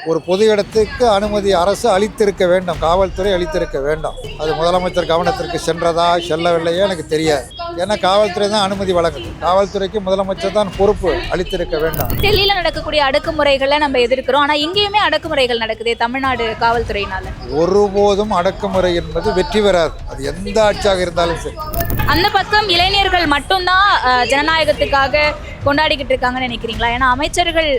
ஒரு பொது இடத்துக்கு அனுமதி அரசு அளித்திருக்க வேண்டும், காவல்துறை அளித்திருக்க வேண்டும். அது முதலமைச்சர் கவனத்திற்கு சென்றதா செல்லவில்லையே எனக்கு தெரியாது. ஏன்னா காவல்துறை தான் அனுமதி வழங்குது, காவல்துறைக்கு முதலமைச்சர் தான் பொறுப்பு, அளித்திருக்க வேண்டும். டெல்லியில் நடக்கக்கூடிய அடக்குமுறைகளை நம்ம எதிர்க்கிறோம், ஆனால் இங்கேயுமே அடக்குமுறைகள் நடக்குது தமிழ்நாடு காவல்துறையினால. ஒருபோதும் அடக்குமுறை என்பது வெற்றி பெறாது, அது எந்த ஆட்சியாக இருந்தாலும் சரி. அந்த பக்கம் இளைஞர்கள் மட்டும்தான் ஜனநாயகத்துக்காக கொண்டாடிக்கிட்டு இருக்காங்கன்னு நினைக்கிறீங்களா? ஏன்னா அமைச்சர்கள்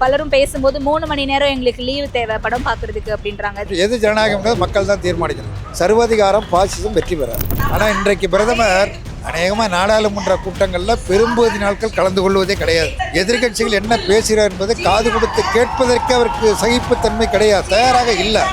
பலரும் பேசும்போது 3 மணி நேரம் எங்களுக்கு லீவு தேவை படம் பார்க்கறதுக்கு அப்படின்றாங்க. எது ஜனநாயகம் மக்கள் தான் தீர்மானிக்கணும். சர்வாதிகாரம் பாசிசம் வெற்றி பெறாது. ஆனால் இன்றைக்கு பிரதமர் அநேகமாக நாடாளுமன்ற கூட்டங்களில் பெரும்பகுதி நாட்கள் கலந்து கொள்வதே கிடையாது. எதிர்கட்சிகள் என்ன பேசுகிறார் என்பதை காது கொடுத்து கேட்பதற்கு அவருக்கு சகிப்புத்தன்மை கிடையாது, தயாராக இல்லை.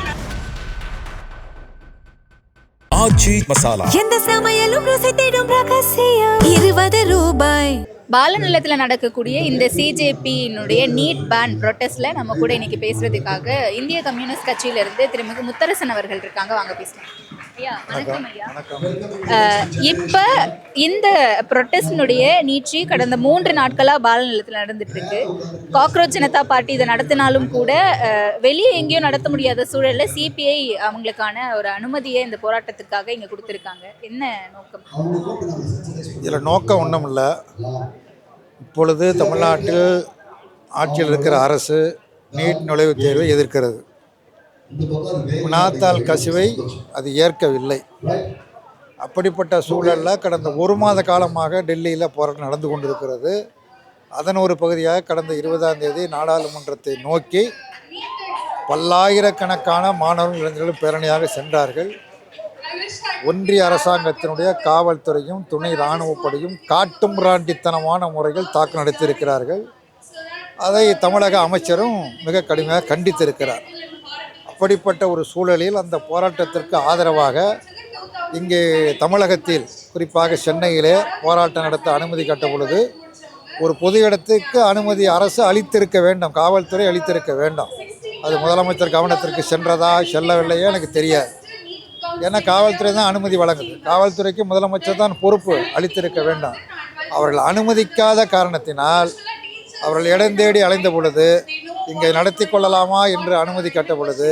ஆச்சி மசாலா எந்த சமையலும் ருசி தேடும் ரகசியம் 20 ரூபாய். பாலநிலத்தில் நடக்கக்கூடிய இந்த சிஜேபியினுடைய நீட் பேன் ப்ரொட்டஸ்ட்ல நம்ம கூட இன்னைக்கு பேசுறதுக்காக இந்திய கம்யூனிஸ்ட் கட்சியிலிருந்து திருமிகு முத்தரசன் அவர்கள் இருக்காங்க. வாங்க பேசலாம். ஐயா வணக்கம். ஐயா இப்போ இந்த ப்ரொட்டஸ்டினுடைய நீட்சி கடந்த 3 நாட்களாக பாலநிலத்தில் நடந்துட்டு இருக்கு. காக்ரோச் ஜனதா பார்ட்டி இதை நடத்தினாலும் கூட வெளியே எங்கேயும் நடத்த முடியாத சூழலில் சிபிஐ அவங்களுக்கான ஒரு அனுமதியை இந்த போராட்டத்துக்காக இங்கே கொடுத்துருக்காங்க. என்ன நோக்கம்? இதில் நோக்கம் ஒன்றும் இல்லை. இப்பொழுது தமிழ்நாட்டில் ஆட்சியில் இருக்கிற அரசு நீட் நுழைவுத் தேர்வை எதிர்க்கிறது. வினாத்தாள் கசிவை அது ஏற்கவில்லை. அப்படிப்பட்ட சூழலில் கடந்த 1 மாத காலமாக டெல்லியில் போராட்டம் நடந்து கொண்டிருக்கிறது. அதன் ஒரு பகுதியாக கடந்த 20ஆம் தேதி நாடாளுமன்றத்தை நோக்கி பல்லாயிரக்கணக்கான மாணவர்கள் இளைஞர்களும் பேரணியாக சென்றார்கள். ஒன்றிய அரசாங்கத்தினுடைய காவல்துறையும் துணை இராணுவப்படையும் காட்டும் ராண்டித்தனமான முறைகள் தாக்கு நடத்தியிருக்கிறார்கள். அதை தமிழக அமைச்சரும் மிக கடுமையாக கண்டித்திருக்கிறார். அப்படிப்பட்ட ஒரு சூழலில் அந்த போராட்டத்திற்கு ஆதரவாக இங்கே தமிழகத்தில் குறிப்பாக சென்னையிலே போராட்டம் நடத்த அனுமதி கேட்ட பொழுது ஒரு பொது இடத்துக்கு அனுமதி அரசு அளித்திருக்க வேண்டும், காவல்துறை அளித்திருக்க வேண்டும். அது முதலமைச்சர் கவனத்திற்கு சென்றதா செல்லவில்லையே எனக்கு தெரியாது. ஏன்னா காவல்துறை தான் அனுமதி வழங்குது, காவல்துறைக்கு முதலமைச்சர் தான் பொறுப்பு, அளித்திருக்க வேண்டும். அவர்கள் அனுமதிக்காத காரணத்தினால் அவர்கள் இடம் தேடி அலைந்த பொழுது இங்கே நடத்தி கொள்ளலாமா என்று அனுமதி கேட்ட பொழுது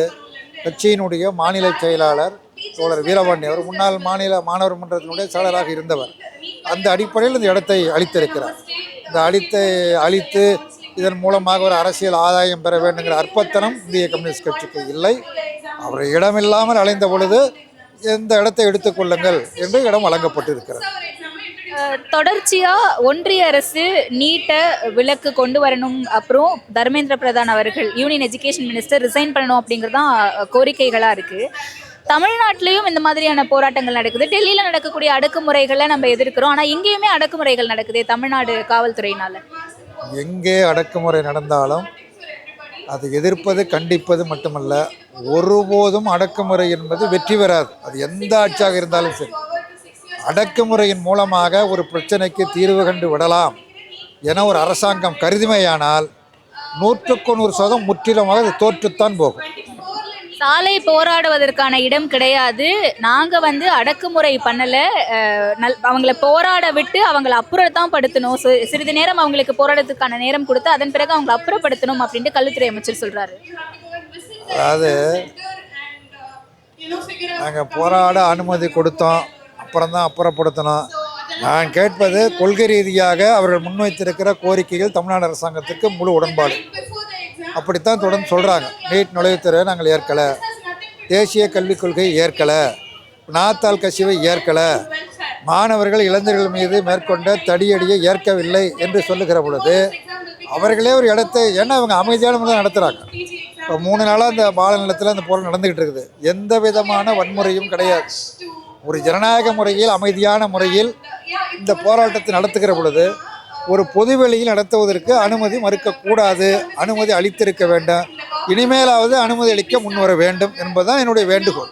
கட்சியினுடைய மாநில செயலாளர் தோழர் வீரபாண்டி அவர் முன்னாள் மாநில மாணவர் மன்றத்தினுடைய செயலராக இருந்தவர், அந்த அடிப்படையில் இந்த இடத்தை அளித்திருக்கிறார். இந்த அளித்து இதன் மூலமாக ஒரு அரசியல் ஆதாயம் பெற வேண்டுங்கிற அற்பத்தனம் இந்திய கம்யூனிஸ்ட் கட்சிக்கு இல்லை. அவர் இடமில்லாமல் அலைந்த பொழுது எந்த இடத்தை எடுத்துக்கொள்ளுங்கள் என்று இடம் வழங்கப்பட்டிருக்கிறது. தொடர்ச்சியா ஒன்றிய அரசு நீட்டை விலக்கு கொண்டு வரணும், அப்புறம் தர்மேந்திர பிரதான் அவர்கள் யூனியன் எஜுகேஷன் மினிஸ்டர் ரிசைன் பண்ணணும் அப்படிங்கிறதான் கோரிக்கைகளாக இருக்குது. தமிழ்நாட்டிலையும் இந்த மாதிரியான போராட்டங்கள் நடக்குது. டெல்லியில் நடக்கக்கூடிய அடக்குமுறைகளை நம்ம எதிர்க்கிறோம், ஆனால் இங்கேயுமே அடக்குமுறைகள் நடக்குது தமிழ்நாடு காவல்துறையினால. எங்கே அடக்குமுறை நடந்தாலும் அதை எதிர்ப்பது கண்டிப்பது மட்டுமல்ல, ஒருபோதும் அடக்குமுறை என்பது வெற்றி பெறாது, அது எந்த ஆட்சியாக இருந்தாலும் சரி. அடக்குமுறையின் மூலமாக ஒரு பிரச்சனைக்கு தீர்வு கண்டு விடலாம் என ஒரு அரசாங்கம் கருதுமையானால் 100% முற்றிலுமாக அது தோற்றுத்தான் போகும். சாலை போராடுவதற்கான இடம் கிடையாது, நாங்கள் அடக்குமுறை பண்ணலை, அவங்கள போராட விட்டு அவங்கள அப்புறத்தான் படுத்தணும், சிறிது நேரம் அவங்களுக்கு போராட்டத்துக்கான நேரம் கொடுத்து அதன் பிறகு அவங்களை அப்புறப்படுத்தணும் அப்படின்ட்டு கல்வித்துறை அமைச்சர் சொல்கிறாரு. அதாவது நாங்கள் போராட அனுமதி கொடுத்தோம், அப்புறம்தான் அப்புறப்படுத்தணும். நான் கேட்பது கொள்கை ரீதியாக அவர்கள் முன்வைத்திருக்கிற கோரிக்கைகள் தமிழ்நாடு அரசாங்கத்திற்கு முழு உடன்பாடு. அப்படித்தான் தொடர்ந்து சொல்கிறாங்க. நீட் நுழைவுத்துறையை நாங்கள் ஏற்கலை, தேசிய கல்விக் கொள்கையை ஏற்கலை, வினாத்தாள் கசிவை ஏற்கலை, மாணவர்கள் இளைஞர்கள் மீது மேற்கொண்ட தடியடியை ஏற்கவில்லை என்று சொல்லுகிற பொழுது அவர்களே ஒரு இடத்தை, ஏன்னா அவங்க அமைதியான முறையில் நடத்துகிறாங்க. இப்போ 3 நாளாக அந்த பாலநிலத்தில் அந்த போராட்டம் நடந்துக்கிட்டு இருக்குது. எந்த விதமான வன்முறையும் கிடையாது. ஒரு ஜனநாயக முறையில் அமைதியான முறையில் இந்த போராட்டத்தை நடத்துகிற பொழுது ஒரு பொதுவெளியில் நடத்துவதற்கு அனுமதி மறுக்கக்கூடாது, அனுமதி அளித்திருக்க வேண்டும். இனிமேலாவது அனுமதி அளிக்க முன்வர வேண்டும் என்பதுதான் என்னுடைய வேண்டுகோள்.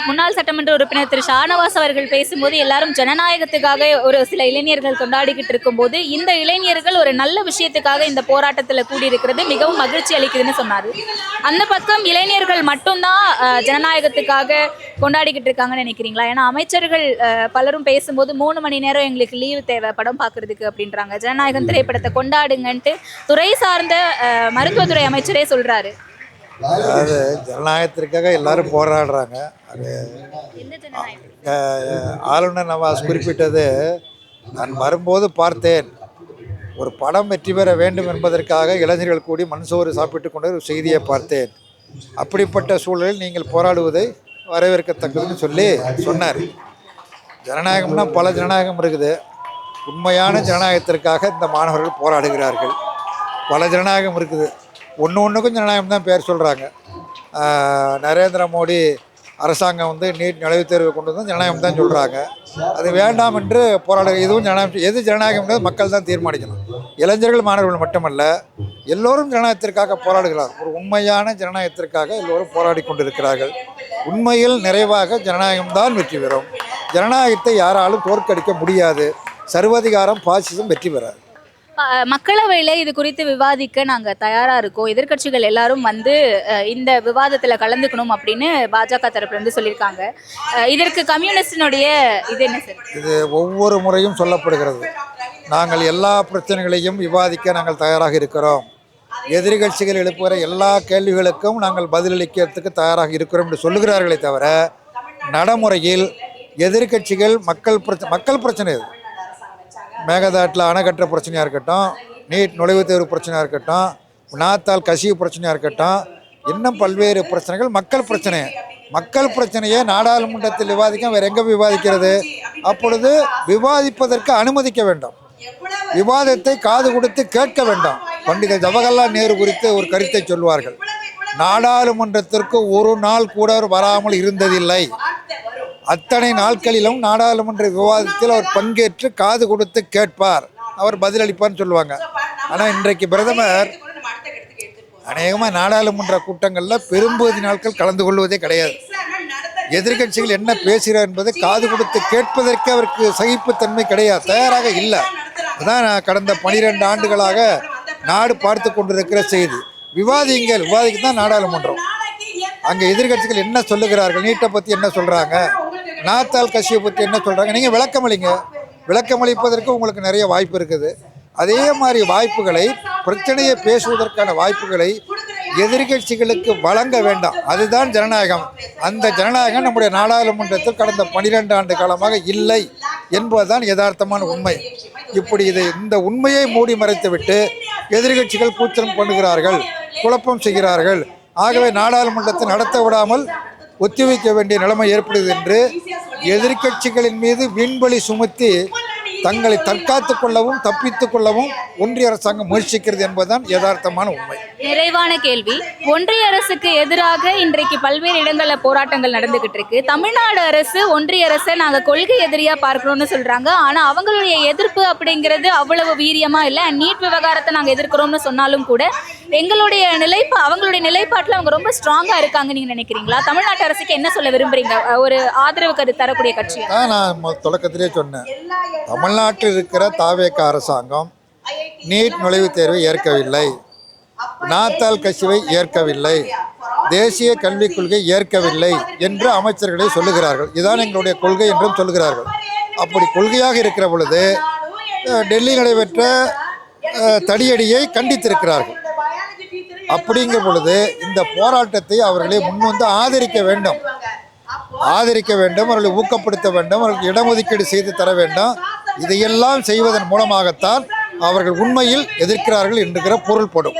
முன்னாள் சட்டமன்ற உறுப்பினர் திரு ஷானவாஸ் அவர்கள் பேசும்போது எல்லாரும் ஜனநாயகத்துக்காக ஒரு சில இளைஞர்கள் கொண்டாடிக்கிட்டு இருக்கும்போது இந்த இளைஞர்கள் ஒரு நல்ல விஷயத்துக்காக இந்த போராட்டத்தில் கூடியிருக்கிறது மிகவும் மகிழ்ச்சி அளிக்குதுன்னு சொன்னார். அந்த பக்கம் இளைஞர்கள் மட்டும்தான் ஜனநாயகத்துக்காக கொண்டாடிக்கிட்டு இருக்காங்கன்னு நினைக்கிறீங்களா? ஏன்னா அமைச்சர்கள் பலரும் பேசும்போது 3 மணி நேரம் எங்களுக்கு லீவு தேவை படம் பார்க்கறதுக்கு அப்படின்றாங்க. ஜனநாயகம் திரைப்படத்தை கொண்டாடுங்கன்ட்டு துறை சார்ந்த மருத்துவத்துறை அமைச்சரே சொல்றாரு. அதாவது ஜனநாயகத்திற்காக எல்லாரும் போராடுறாங்க. அது ஆளுநர் நவாஸ் குறிப்பிட்டது, நான் வரும்போது பார்த்தேன், ஒரு படம் வெற்றி பெற வேண்டும் என்பதற்காக இளைஞர்கள் கூடி மண்சோறு சாப்பிட்டு கொண்டு ஒரு செய்தியை பார்த்தேன். அப்படிப்பட்ட சூழலில் நீங்கள் போராடுவதை வரவேற்கத்தக்கதுன்னு சொல்லி சொன்னார். ஜனநாயகம்னா பல ஜனநாயகம் இருக்குது. உண்மையான ஜனநாயகத்திற்காக இந்த மாணவர்கள் போராடுகிறார்கள். பல ஜனநாயகம் இருக்குது. ஒன்றுக்கும் ஜனநாயகம் தான் பேர் சொல்கிறாங்க. நரேந்திர மோடி அரசாங்கம் நீட் நுழைவுத் தேர்வை கொண்டு வந்து ஜனநாயகம் தான் சொல்கிறாங்க. அது வேண்டாம் என்று போராட இதுவும் ஜனநாயகம். எது ஜனநாயகம்ன்றது மக்கள் தான் தீர்மானிக்கணும். இளைஞர்கள் மாணவர்கள் மட்டுமல்ல, எல்லோரும் ஜனநாயகத்திற்காக போராடுகிறார். ஒரு உண்மையான ஜனநாயகத்திற்காக எல்லோரும் போராடி கொண்டிருக்கிறார்கள். உண்மையில் நிறைவாக ஜனநாயகம்தான் வெற்றி பெறும். ஜனநாயகத்தை யாராலும் தோற்கடிக்க முடியாது. சர்வாதிகாரம் பாசிசம் வெற்றி பெறாது. மக்களவையில் இது குறித்து விவாதிக்க நாங்கள் தயாராக இருக்கோம். எதிர்க்கட்சிகள் எல்லாரும் இந்த விவாதத்தில் கலந்துக்கணும் அப்படின்னு பாஜக தரப்புலேருந்து சொல்லியிருக்காங்க. இதற்கு கம்யூனிஸ்டினுடைய இது என்ன சார்? இது ஒவ்வொரு முறையும் சொல்லப்படுகிறது. நாங்கள் எல்லா பிரச்சனைகளையும் விவாதிக்க நாங்கள் தயாராக இருக்கிறோம். எதிர்கட்சிகள் எழுப்புகிற எல்லா கேள்விகளுக்கும் நாங்கள் பதிலளிக்கிறதுக்கு தயாராக இருக்கிறோம் என்று சொல்லுகிறார்களே தவிர, நடைமுறையில் எதிர்கட்சிகள் மக்கள் பிரச்சனை இது. மேகதாட்டில் அணை கட்டுற பிரச்சனையாக இருக்கட்டும், நீட் நுழைவுத் தேர்வு பிரச்சனையாக இருக்கட்டும், நாத்தால் கசிவு பிரச்சனையாக இருக்கட்டும், இன்னும் பல்வேறு பிரச்சனைகள் மக்கள் பிரச்சனை. மக்கள் பிரச்சனையை நாடாளுமன்றத்தில் விவாதிக்க வேறு எங்கே விவாதிக்கிறது? அப்பொழுது விவாதிப்பதற்கு அனுமதிக்க வேண்டும். விவாதத்தை காது கொடுத்து கேட்க வேண்டும். பண்டித ஜவஹர்லால் நேரு குறித்து ஒரு கருத்தை சொல்வார்கள். நாடாளுமன்றத்திற்கு ஒரு நாள் கூட வராமல் இருந்ததில்லை. அத்தனை நாட்களிலும் நாடாளுமன்ற விவாதத்தில் அவர் பங்கேற்று காது கொடுத்து கேட்பார், அவர் பதிலளிப்பார்னு சொல்லுவாங்க. ஆனால் இன்றைக்கு பிரதமர் அநேகமாக நாடாளுமன்ற கூட்டங்களில் பெரும்பகுதி நாட்கள் கலந்து கொள்வதே கிடையாது. எதிர்கட்சிகள் என்ன பேசுகிறார் என்பதை காது கொடுத்து கேட்பதற்கு அவருக்கு சகிப்புத்தன்மை கிடையாது, தயாராக இல்லை. அதான் கடந்த 12 ஆண்டுகளாக நாடு பார்த்து கொண்டிருக்கிற செய்தி. விவாதிக்க தான் நாடாளுமன்றம். அங்கே எதிர்கட்சிகள் என்ன சொல்லுகிறார்கள், நீட்டை பற்றி என்ன சொல்கிறாங்க, நாத்தால் கசியை பற்றி என்ன சொல்கிறாங்க, நீங்கள் விளக்கமளிப்பதற்கு உங்களுக்கு நிறைய வாய்ப்பு இருக்குது. அதே மாதிரி வாய்ப்புகளை, பிரச்சனையை பேசுவதற்கான வாய்ப்புகளை எதிர்கட்சிகளுக்கு வழங்க வேண்டாம். அதுதான் ஜனநாயகம். அந்த ஜனநாயகம் நம்முடைய நாடாளுமன்றத்தில் கடந்த 12 ஆண்டு காலமாக இல்லை என்பதுதான் யதார்த்தமான உண்மை. இப்படி இந்த உண்மையை மூடி மறைத்துவிட்டு எதிர்கட்சிகள் கூச்சல் பண்ணுகிறார்கள், குழப்பம் செய்கிறார்கள். ஆகவே நாடாளுமன்றத்தை நடத்த விடாமல் ஒத்திவைக்க வேண்டிய நிலைமை ஏற்படுது என்று எதிர்க்கட்சிகளின் மீது வீண்பலி சுமத்தி தங்களை தற்காத்துக் கொள்ளவும் தப்பித்துக் கொள்ளவும் ஒன்றிய அரசாங்கம் முயற்சிக்கிறது என்பதுதான் யதார்த்தமான உண்மை. நிறைவான கேள்வி, ஒன்றிய அரசுக்கு எதிராக இன்றைக்கு பல்வேறு இடங்களில் போராட்டங்கள் நடந்துகிட்டு இருக்கு. தமிழ்நாடு அரசு ஒன்றிய அரசை நாங்கள் கொள்கை எதிரியா பார்க்கிறோம்னு சொல்றாங்க. ஆனால் அவங்களுடைய எதிர்ப்பு அப்படிங்கிறது அவ்வளவு வீரியமா இல்லை. நீட் விவகாரத்தை நாங்கள் எதிர்க்கிறோம்னு சொன்னாலும் கூட எங்களுடைய அவங்களுடைய நிலைப்பாட்டில் அவங்க ரொம்ப ஸ்ட்ராங்கா இருக்காங்க. நீங்க நினைக்கிறீங்களா? தமிழ்நாட்டு அரசுக்கு என்ன சொல்ல விரும்புறீங்க? ஒரு ஆதரவு கருத்து தரக்கூடிய கட்சி. நான் தொடக்கத்திலே சொன்னேன், தமிழ்நாட்டில் இருக்கிற தாவேக அரசாங்கம் நீட் நுழைவுத் தேர்வை ஏற்கவில்லை, நாத்தால் கசிவை ஏற்கவில்லை, தேசிய கல்விக் கொள்கை ஏற்கவில்லை என்று அமைச்சர்களை சொல்லுகிறார்கள். இதுதான் எங்களுடைய கொள்கை என்றும் சொல்லுகிறார்கள். அப்படி கொள்கையாக இருக்கிற பொழுது டெல்லி நடைபெற்ற தடியடியை கண்டித்திருக்கிறார்கள். அப்படிங்கிற பொழுது இந்த போராட்டத்தை அவர்களை முன்வந்து ஆதரிக்க வேண்டும், அவர்களை ஊக்கப்படுத்த வேண்டும், அவர்களுக்கு இடஒதுக்கீடு செய்து தர வேண்டும். இதையெல்லாம் செய்வதன் மூலமாகத்தான் அவர்கள் உண்மையில் எதிர்க்கிறார்கள் என்கிற பொருள்படும்.